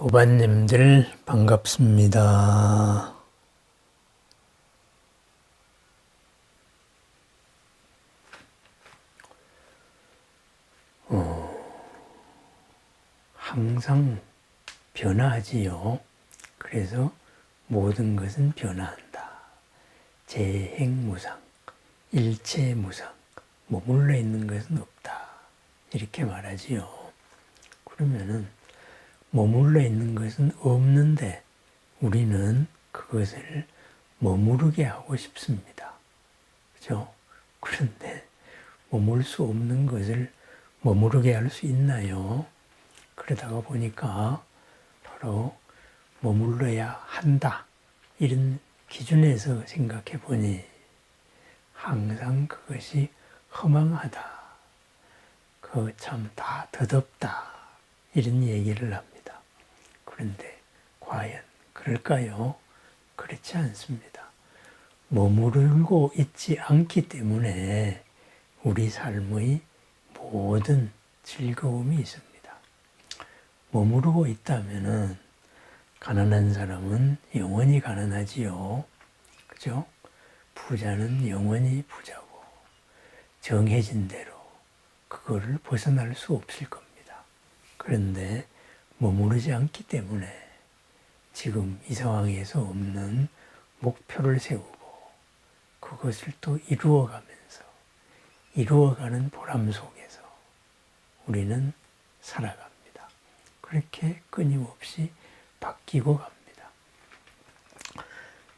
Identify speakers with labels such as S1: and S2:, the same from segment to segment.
S1: 도반님들 반갑습니다. 항상 변화하지요. 그래서 모든 것은 변화한다. 재행무상, 일체무상, 머물러 있는 것은 없다. 이렇게 말하지요. 그러면은 머물러 있는 것은 없는데 우리는 그것을 머무르게 하고 싶습니다. 그죠? 그런데 머물 수 없는 것을 머무르게 할 수 있나요? 그러다가 보니까 바로 머물러야 한다. 이런 기준에서 생각해 보니 항상 그것이 허망하다. 그 참 다 더덥다. 이런 얘기를 합니다. 그런데 과연 그럴까요? 그렇지 않습니다. 머무르고 있지 않기 때문에 우리 삶의 모든 즐거움이 있습니다. 머무르고 있다면은 가난한 사람은 영원히 가난하지요. 그죠? 부자는 영원히 부자고 정해진 대로 그거를 벗어날 수 없을 겁니다. 그런데 머무르지 않기 때문에 지금 이 상황에서 없는 목표를 세우고 그것을 또 이루어가는 보람 속에서 우리는 살아갑니다. 그렇게 끊임없이 바뀌고 갑니다.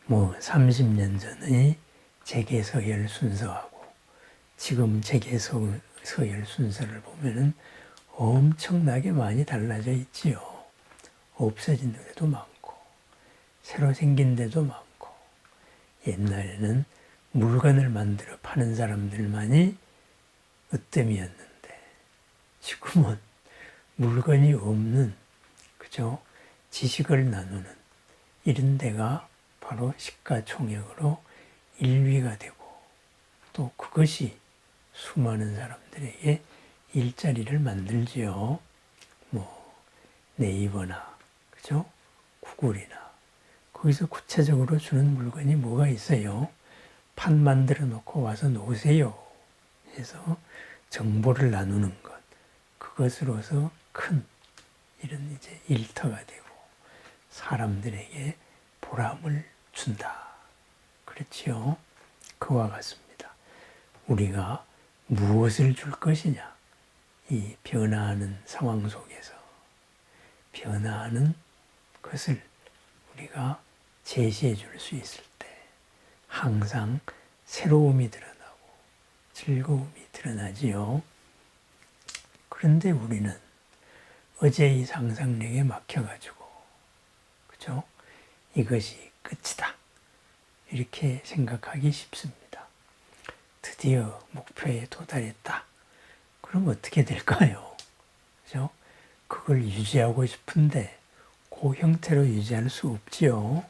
S1: 30년 전의 재계서열 순서하고 지금 재계서열 순서를 보면은 엄청나게 많이 달라져 있지요. 없어진 데도 많고 새로 생긴 데도 많고 옛날에는 물건을 만들어 파는 사람들만이 으뜸이었는데 지금은 물건이 없는 그죠? 지식을 나누는 이런 데가 바로 시가총액으로 1위가 되고 또 그것이 수많은 사람들에게 일자리를 만들지요. 네이버나 그죠? 구글이나 거기서 구체적으로 주는 물건이 뭐가 있어요? 판 만들어 놓고 와서 놓으세요. 해서 정보를 나누는 것. 그것으로서 큰 이런 이제 일터가 되고 사람들에게 보람을 준다. 그렇지요? 그와 같습니다. 우리가 무엇을 줄 것이냐? 이 변화하는 상황 속에서 변화하는 것을 우리가 제시해 줄 수 있을 때 항상 새로움이 드러나고 즐거움이 드러나지요. 그런데 우리는 어제의 상상력에 막혀가지고, 그죠? 이것이 끝이다. 이렇게 생각하기 쉽습니다. 드디어 목표에 도달했다. 그럼 어떻게 될까요? 그죠? 그걸 유지하고 싶은데, 그 형태로 유지할 수 없지요.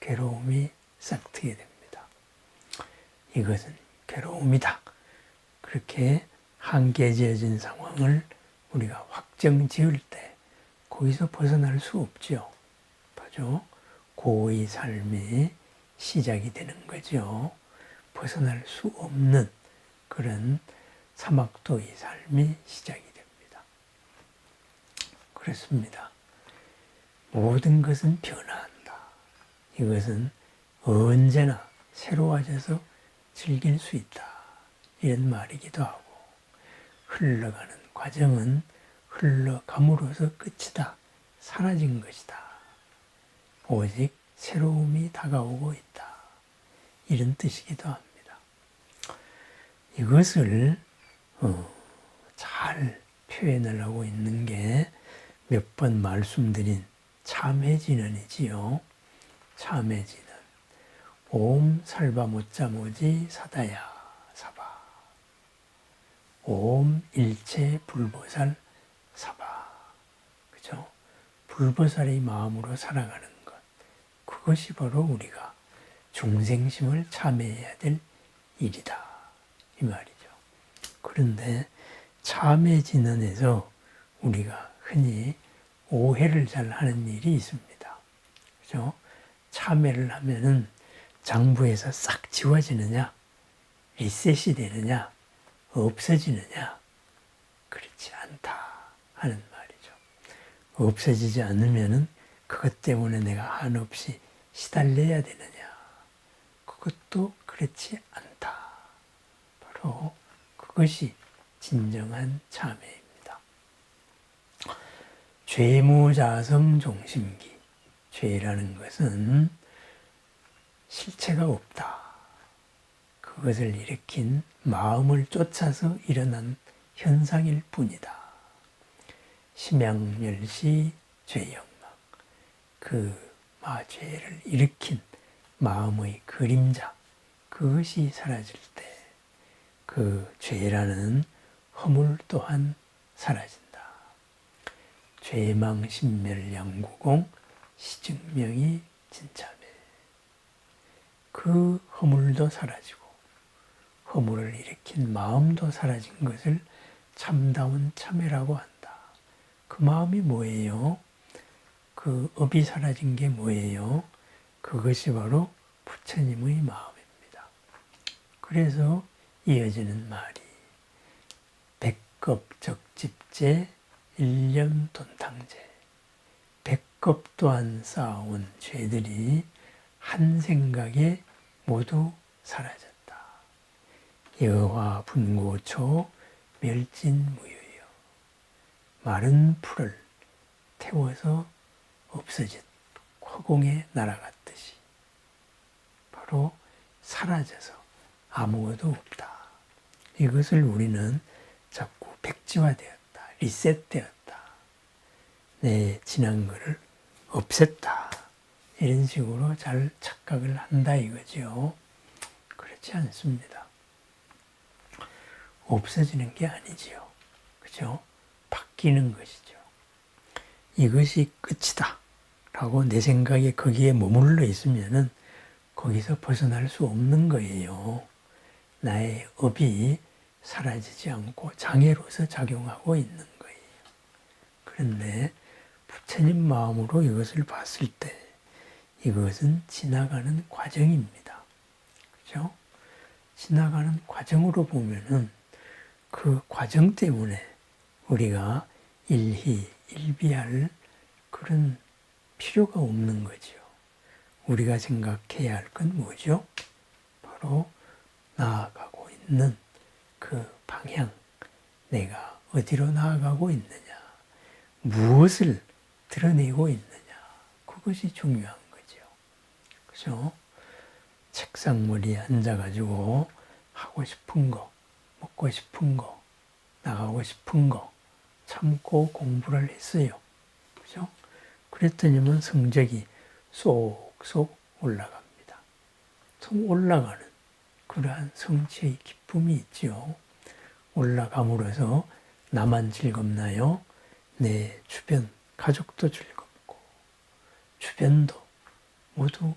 S1: 괴로움이 싹트게 됩니다. 이것은 괴로움이다. 그렇게 한계 지어진 상황을 우리가 확정 지을 때 거기서 벗어날 수 없죠. 맞죠? 고의 삶이 시작이 되는 거죠. 벗어날 수 없는 그런 사막도의 삶이 시작이 됩니다. 그렇습니다. 모든 것은 변화한다. 이것은 언제나 새로워져서 즐길 수 있다. 이런 말이기도 하고 흘러가는 과정은 흘러감으로써 끝이다. 사라진 것이다. 오직 새로움이 다가오고 있다. 이런 뜻이기도 합니다. 이것을 잘 표현을 하고 있는 게 몇 번 말씀드린 참회진언이지요. 참회진언. 옴 살바모짜모지 사다야 사바. 옴 일체 불보살 사바. 그죠? 불보살의 마음으로 살아가는 것. 그것이 바로 우리가 중생심을 참회해야 될 일이다. 이 말이죠. 그런데 참회 진언에서 우리가 흔히 오해를 잘 하는 일이 있습니다. 그죠? 참회를 하면은 장부에서 싹 지워지느냐, 리셋이 되느냐, 없어지느냐, 그렇지 않다 하는 말이죠. 없어지지 않으면은 그것 때문에 내가 한없이 시달려야 되느냐, 그것도 그렇지 않다. 바로 그것이 진정한 참회입니다. 죄무자성 종심기. 죄라는 것은 실체가 없다. 그것을 일으킨 마음을 쫓아서 일어난 현상일 뿐이다. 심양멸시 죄영망. 그 죄를 일으킨 마음의 그림자, 그것이 사라질 때 그 죄라는 허물 또한 사라진다. 죄망신멸양구공 시증명이 진참해. 그 허물도 사라지고 허물을 일으킨 마음도 사라진 것을 참다운 참회라고 한다. 그 마음이 뭐예요? 그 업이 사라진 게 뭐예요? 그것이 바로 부처님의 마음입니다. 그래서 이어지는 말이 백겁적집제 일념돈탕제. 백겁 또한 쌓아온 죄들이 한 생각에 모두 사라졌다. 여화 분고초 멸진무효여. 마른 풀을 태워서 없어진 허공에 날아갔듯이 바로 사라져서 아무것도 없다. 이것을 우리는 자꾸 백지화되었다, 리셋되었다, 내 지난 거를 없앴다, 이런 식으로 잘 착각을 한다 이거죠. 그렇지 않습니다. 없어지는 게 아니지요. 그죠? 바뀌는 것이죠. 이것이 끝이다 라고 내 생각에 거기에 머물러 있으면은 거기서 벗어날 수 없는 거예요. 나의 업이 사라지지 않고 장애로서 작용하고 있는 거예요. 그런데 부처님 마음으로 이것을 봤을 때 이것은 지나가는 과정입니다. 그죠? 지나가는 과정으로 보면은 그 과정 때문에 우리가 일희일비할 그런 필요가 없는 거지요. 우리가 생각해야 할 건 뭐죠? 바로 나아가고 있는 그 방향, 내가 어디로 나아가고 있느냐, 무엇을 드러내고 있느냐, 그것이 중요한 거죠. 그죠? 책상머리에 앉아가지고 하고 싶은 거, 먹고 싶은 거, 나가고 싶은 거 참고 공부를 했어요. 그죠? 그랬더니만 성적이 쏙쏙 올라갑니다. 좀 올라가는 그러한 성취의 기쁨이 있죠. 올라감으로써 나만 즐겁나요? 내 주변 가족도 즐겁고 주변도 모두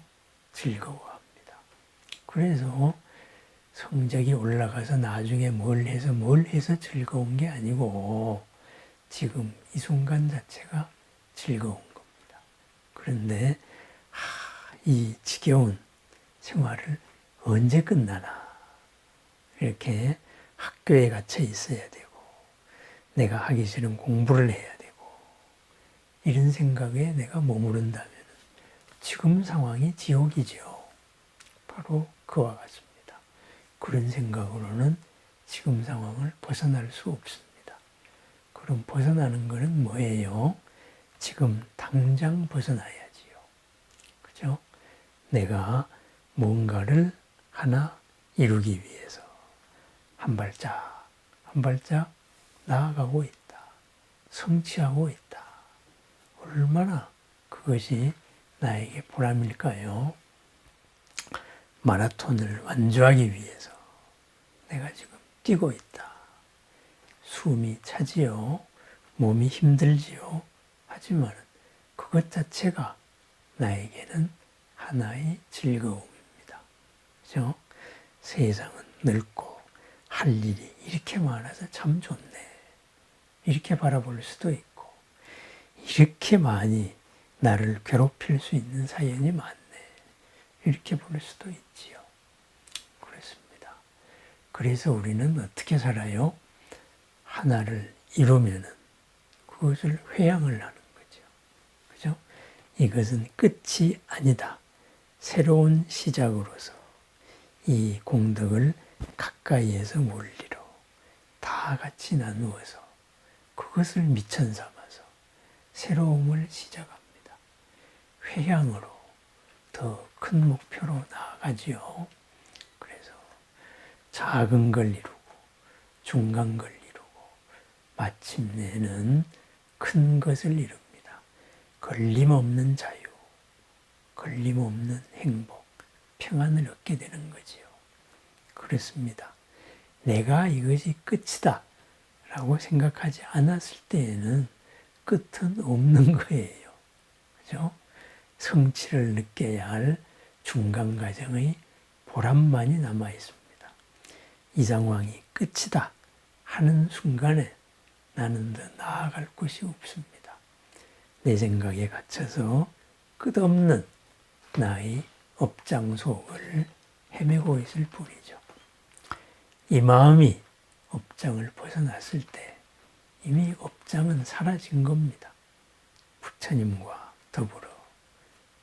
S1: 즐거워합니다. 그래서 성적이 올라가서 나중에 뭘 해서 즐거운 게 아니고 지금 이 순간 자체가 즐거운 겁니다. 그런데 이 지겨운 생활을 언제 끝나나 이렇게 학교에 갇혀 있어야 되고 내가 하기 싫은 공부를 해야 되고 이런 생각에 내가 머무른다면 지금 상황이 지옥이죠. 바로 그와 같습니다. 그런 생각으로는 지금 상황을 벗어날 수 없습니다. 그럼 벗어나는 것은 뭐예요? 지금 당장 벗어나야지요. 그죠? 내가 뭔가를 하나 이루기 위해서 한 발짝 한 발짝 나아가고 있다. 성취하고 있다. 얼마나 그것이 나에게 보람일까요? 마라톤을 완주하기 위해서 내가 지금 뛰고 있다. 숨이 차지요. 몸이 힘들지요. 하지만 그것 자체가 나에게는 하나의 즐거움입니다. 그죠? 세상은 넓고 할 일이 이렇게 많아서 참 좋네. 이렇게 바라볼 수도 있고 이렇게 많이 나를 괴롭힐 수 있는 사연이 많네. 이렇게 볼 수도 있지요. 그렇습니다. 그래서 우리는 어떻게 살아요? 하나를 이루면은 그것을 회양을 하는 거죠. 그죠? 이것은 끝이 아니다. 새로운 시작으로서 이 공덕을 가까이에서 멀리로 다 같이 나누어서 그것을 미천 삼아서 새로움을 시작합니다. 회향으로 더 큰 목표로 나아가지요. 그래서 작은 걸 이루고 중간 걸 이루고 마침내는 큰 것을 이룹니다. 걸림없는 자유, 걸림없는 행복, 평안을 얻게 되는 거지요. 그렇습니다. 내가 이것이 끝이다 라고 생각하지 않았을 때에는 끝은 없는 거예요. 그죠? 성취를 느껴야 할 중간 과정의 보람만이 남아 있습니다. 이 상황이 끝이다 하는 순간에 나는 더 나아갈 곳이 없습니다. 내 생각에 갇혀서 끝없는 나의 업장 속을 헤매고 있을 뿐이죠. 이 마음이 업장을 벗어났을 때 이미 업장은 사라진 겁니다. 부처님과 더불어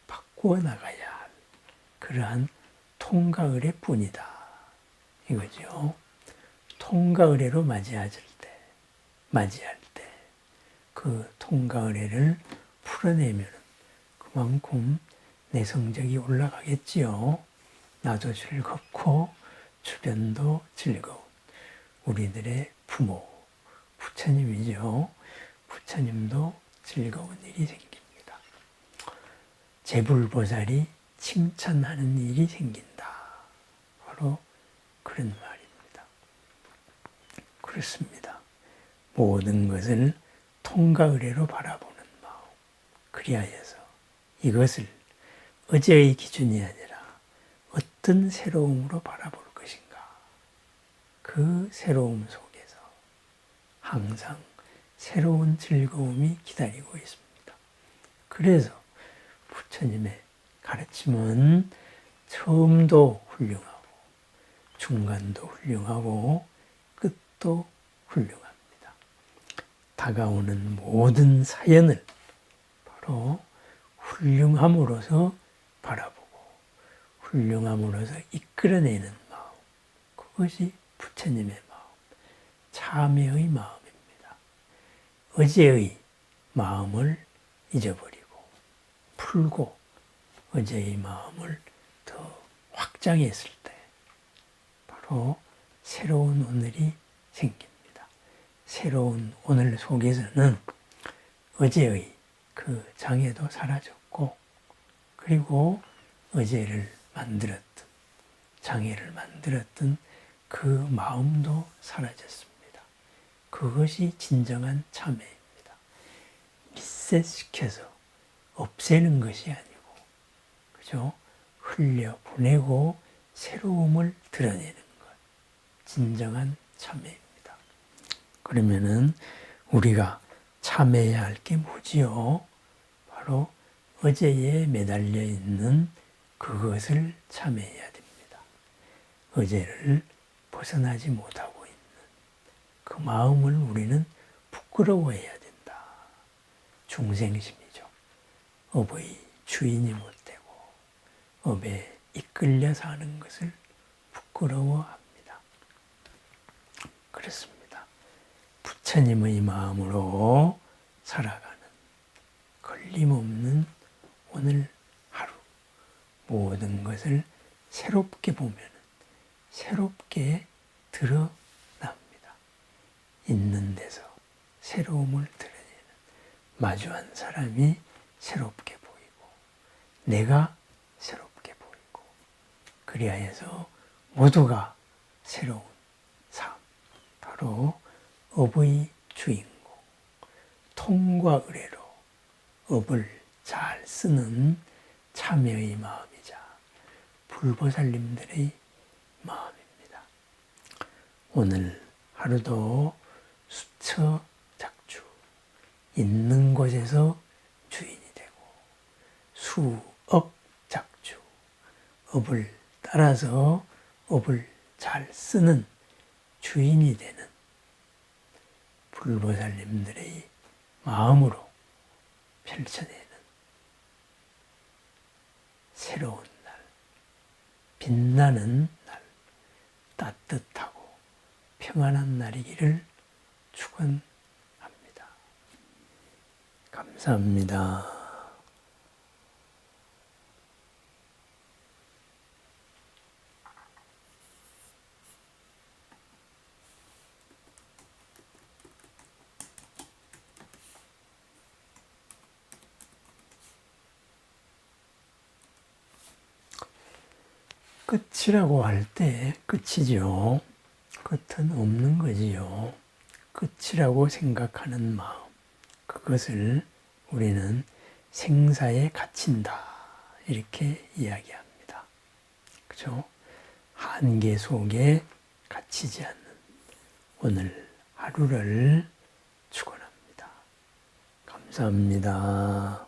S1: 바꾸어 나가야 할 그러한 통과 의례 뿐이다. 이거죠. 통과 의례로 맞이할 때 그 통과 의례를 풀어내면 그만큼 내 성적이 올라가겠지요. 나도 즐겁고 주변도 즐거운 우리들의 부모, 부처님이죠. 부처님도 즐거운 일이 생깁니다. 제불보살이 칭찬하는 일이 생긴다. 바로 그런 말입니다. 그렇습니다. 모든 것을 통과의례로 바라보는 마음. 그리하여서 이것을 어제의 기준이 아니라 어떤 새로움으로 바라볼 것인가. 그 새로움 속에서 항상 새로운 즐거움이 기다리고 있습니다. 그래서 부처님의 가르침은 처음도 훌륭하고 중간도 훌륭하고 끝도 훌륭합니다. 다가오는 모든 사연을 바로 훌륭함으로써 바라보고 훌륭함으로써 이끌어내는 마음, 그것이 부처님의 마음, 참회의 마음입니다. 어제의 마음을 잊어버리고 풀고 어제의 마음을 더 확장했을 때 바로 새로운 오늘이 생깁니다. 새로운 오늘 속에서는 어제의 그 장애도 사라졌고 그리고 어제를 만들었던 장애를 만들었던 그 마음도 사라졌습니다. 그것이 진정한 참회입니다. 리셋시켜서 없애는 것이 아니고 그죠? 흘려보내고 새로움을 드러내는 것. 진정한 참회입니다. 그러면은 우리가 참회해야 할 게 뭐지요? 바로 어제에 매달려 있는 그것을 참회해야 됩니다. 어제를 벗어나지 못하고 있는 그 마음을 우리는 부끄러워해야 된다. 중생심이죠. 업의 주인이 못되고 업에 이끌려 사는 것을 부끄러워합니다. 그렇습니다. 부처님의 마음으로 살아가는 걸림없는 오늘 하루 모든 것을 새롭게 보면 새롭게 드러납니다. 있는 데서 새로움을 드러내는 마주한 사람이 새롭게 보이고 내가 새롭게 보이고 그리하여서 모두가 새로운 삶 바로 업의 주인공 통과 의례로 업을 잘 쓰는 참여의 마음이자 불보살님들의 마음입니다. 오늘 하루도 수처 작주 있는 곳에서 주인이 되고 수업 작주, 업을 따라서 업을 잘 쓰는 주인이 되는 불보살님들의 마음으로 펼쳐내는 새로운 날, 빛나는 날, 따뜻하고 평안한 날이기를 축원합니다. 감사합니다. 끝이라고 할 때 끝이죠. 끝은 없는 거지요. 끝이라고 생각하는 마음, 그것을 우리는 생사에 갇힌다 이렇게 이야기합니다. 그죠? 한계 속에 갇히지 않는 오늘 하루를 축원합니다. 감사합니다.